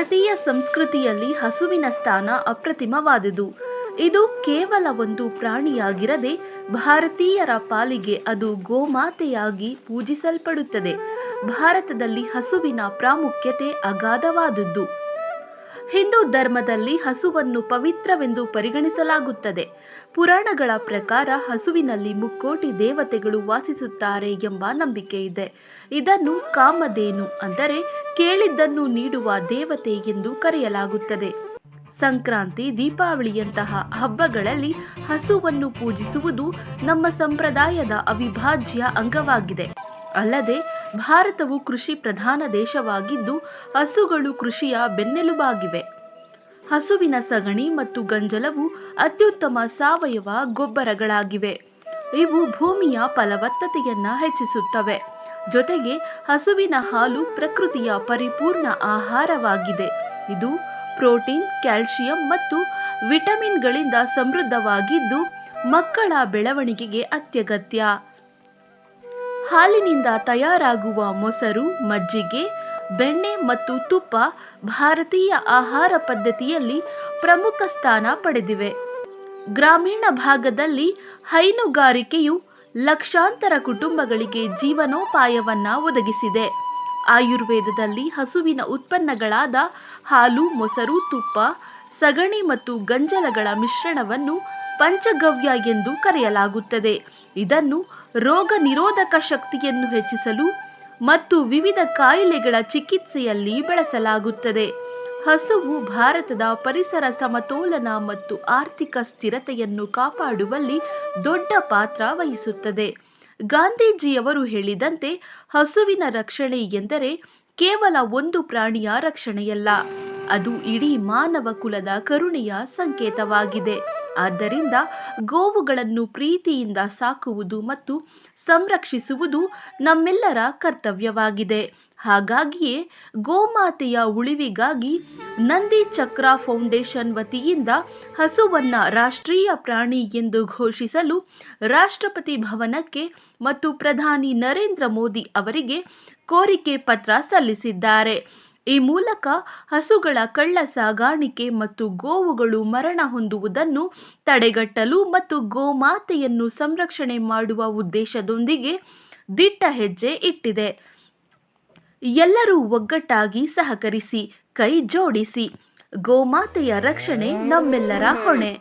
ಭಾರತೀಯ ಸಂಸ್ಕೃತಿಯಲ್ಲಿ ಹಸುವಿನ ಸ್ಥಾನ ಅಪ್ರತಿಮವಾದುದು. ಇದು ಕೇವಲ ಒಂದು ಪ್ರಾಣಿಯಾಗಿರದೆ ಭಾರತೀಯರ ಪಾಲಿಗೆ ಅದು ಗೋಮಾತೆಯಾಗಿ ಪೂಜಿಸಲ್ಪಡುತ್ತದೆ. ಭಾರತದಲ್ಲಿ ಹಸುವಿನ ಪ್ರಾಮುಖ್ಯತೆ ಅಗಾಧವಾದುದು. ಹಿಂದೂ ಧರ್ಮದಲ್ಲಿ ಹಸುವನ್ನು ಪವಿತ್ರವೆಂದು ಪರಿಗಣಿಸಲಾಗುತ್ತದೆ. ಪುರಾಣಗಳ ಪ್ರಕಾರ ಹಸುವಿನಲ್ಲಿ ಮುಕ್ಕೋಟಿ ದೇವತೆಗಳು ವಾಸಿಸುತ್ತಾರೆ ಎಂಬ ನಂಬಿಕೆ ಇದೆ. ಇದನ್ನು ಕಾಮಧೇನು ಅಂದರೆ ಕೇಳಿದ್ದನ್ನು ನೀಡುವ ದೇವತೆ ಎಂದು ಕರೆಯಲಾಗುತ್ತದೆ. ಸಂಕ್ರಾಂತಿ, ದೀಪಾವಳಿಯಂತಹ ಹಬ್ಬಗಳಲ್ಲಿ ಹಸುವನ್ನು ಪೂಜಿಸುವುದು ನಮ್ಮ ಸಂಪ್ರದಾಯದ ಅವಿಭಾಜ್ಯ ಅಂಗವಾಗಿದೆ. ಅಲ್ಲದೆ ಭಾರತವು ಕೃಷಿ ಪ್ರಧಾನ ದೇಶವಾಗಿದ್ದು ಹಸುಗಳು ಕೃಷಿಯ ಬೆನ್ನೆಲುಬಾಗಿವೆ. ಹಸುವಿನ ಸಗಣಿ ಮತ್ತು ಗಂಜಲವು ಅತ್ಯುತ್ತಮ ಸಾವಯವ ಗೊಬ್ಬರಗಳಾಗಿವೆ. ಇವು ಭೂಮಿಯ ಫಲವತ್ತತೆಯನ್ನು ಹೆಚ್ಚಿಸುತ್ತವೆ. ಜೊತೆಗೆ ಹಸುವಿನ ಹಾಲು ಪ್ರಕೃತಿಯ ಪರಿಪೂರ್ಣ ಆಹಾರವಾಗಿದೆ. ಇದು ಪ್ರೋಟೀನ್, ಕ್ಯಾಲ್ಸಿಯಂ ಮತ್ತು ವಿಟಮಿನ್ಗಳಿಂದ ಸಮೃದ್ಧವಾಗಿದ್ದು ಮಕ್ಕಳ ಬೆಳವಣಿಗೆಗೆ ಅತ್ಯಗತ್ಯ. ಹಾಲಿನಿಂದ ತಯಾರಾಗುವ ಮೊಸರು, ಮಜ್ಜಿಗೆ, ಬೆಣ್ಣೆ ಮತ್ತು ತುಪ್ಪ ಭಾರತೀಯ ಆಹಾರ ಪದ್ಧತಿಯಲ್ಲಿ ಪ್ರಮುಖ ಸ್ಥಾನ ಪಡೆದಿವೆ. ಗ್ರಾಮೀಣ ಭಾಗದಲ್ಲಿ ಹೈನುಗಾರಿಕೆಯು ಲಕ್ಷಾಂತರ ಕುಟುಂಬಗಳಿಗೆ ಜೀವನೋಪಾಯವನ್ನು ಒದಗಿಸಿದೆ. ಆಯುರ್ವೇದದಲ್ಲಿ ಹಸುವಿನ ಉತ್ಪನ್ನಗಳಾದ ಹಾಲು, ಮೊಸರು, ತುಪ್ಪ, ಸಗಣಿ ಮತ್ತು ಗಂಜಲಗಳ ಮಿಶ್ರಣವನ್ನು ಪಂಚಗವ್ಯ ಎಂದು ಕರೆಯಲಾಗುತ್ತದೆ. ಇದನ್ನು ರೋಗ ನಿರೋಧಕ ಶಕ್ತಿಯನ್ನು ಹೆಚ್ಚಿಸಲು ಮತ್ತು ವಿವಿಧ ಕಾಯಿಲೆಗಳ ಚಿಕಿತ್ಸೆಯಲ್ಲಿ ಬಳಸಲಾಗುತ್ತದೆ. ಹಸುವು ಭಾರತದ ಪರಿಸರ ಸಮತೋಲನ ಮತ್ತು ಆರ್ಥಿಕ ಸ್ಥಿರತೆಯನ್ನು ಕಾಪಾಡುವಲ್ಲಿ ದೊಡ್ಡ ಪಾತ್ರ ವಹಿಸುತ್ತದೆ. ಗಾಂಧೀಜಿಯವರು ಹೇಳಿದಂತೆ ಹಸುವಿನ ರಕ್ಷಣೆ ಎಂದರೆ ಕೇವಲ ಒಂದು ಪ್ರಾಣಿಯ ರಕ್ಷಣೆಯಲ್ಲ, ಅದು ಇಡೀ ಮಾನವ ಕುಲದ ಕರುಣೆಯ ಸಂಕೇತವಾಗಿದೆ. ಆದ್ದರಿಂದ ಗೋವುಗಳನ್ನು ಪ್ರೀತಿಯಿಂದ ಸಾಕುವುದು ಮತ್ತು ಸಂರಕ್ಷಿಸುವುದು ನಮ್ಮೆಲ್ಲರ ಕರ್ತವ್ಯವಾಗಿದೆ. ಹಾಗಾಗಿಯೇ ಗೋಮಾತೆಯ ಉಳಿವಿಗಾಗಿ ನಂದಿ ಚಕ್ರ ಫೌಂಡೇಶನ್ ವತಿಯಿಂದ ಹಸುವನ್ನ ರಾಷ್ಟ್ರೀಯ ಪ್ರಾಣಿ ಎಂದು ಘೋಷಿಸಲು ರಾಷ್ಟ್ರಪತಿ ಭವನಕ್ಕೆ ಮತ್ತು ಪ್ರಧಾನಿ ನರೇಂದ್ರ ಮೋದಿ ಅವರಿಗೆ ಕೋರಿಕೆ ಪತ್ರ ಸಲ್ಲಿಸಿದ್ದಾರೆ. ಈ ಮೂಲಕ ಹಸುಗಳ ಕಳ್ಳ ಸಾಗಾಣಿಕೆ ಮತ್ತು ಗೋವುಗಳು ಮರಣ ಹೊಂದುವುದನ್ನು ತಡೆಗಟ್ಟಲು ಮತ್ತು ಗೋಮಾತೆಯನ್ನು ಸಂರಕ್ಷಣೆ ಮಾಡುವ ಉದ್ದೇಶದೊಂದಿಗೆ ದಿಟ್ಟ ಹೆಜ್ಜೆ ಇಟ್ಟಿದೆ. ಎಲ್ಲರೂ ಒಗ್ಗಟ್ಟಾಗಿ ಸಹಕರಿಸಿ, ಕೈ ಜೋಡಿಸಿ. ಗೋಮಾತೆಯ ರಕ್ಷಣೆ ನಮ್ಮೆಲ್ಲರ ಹೊಣೆ.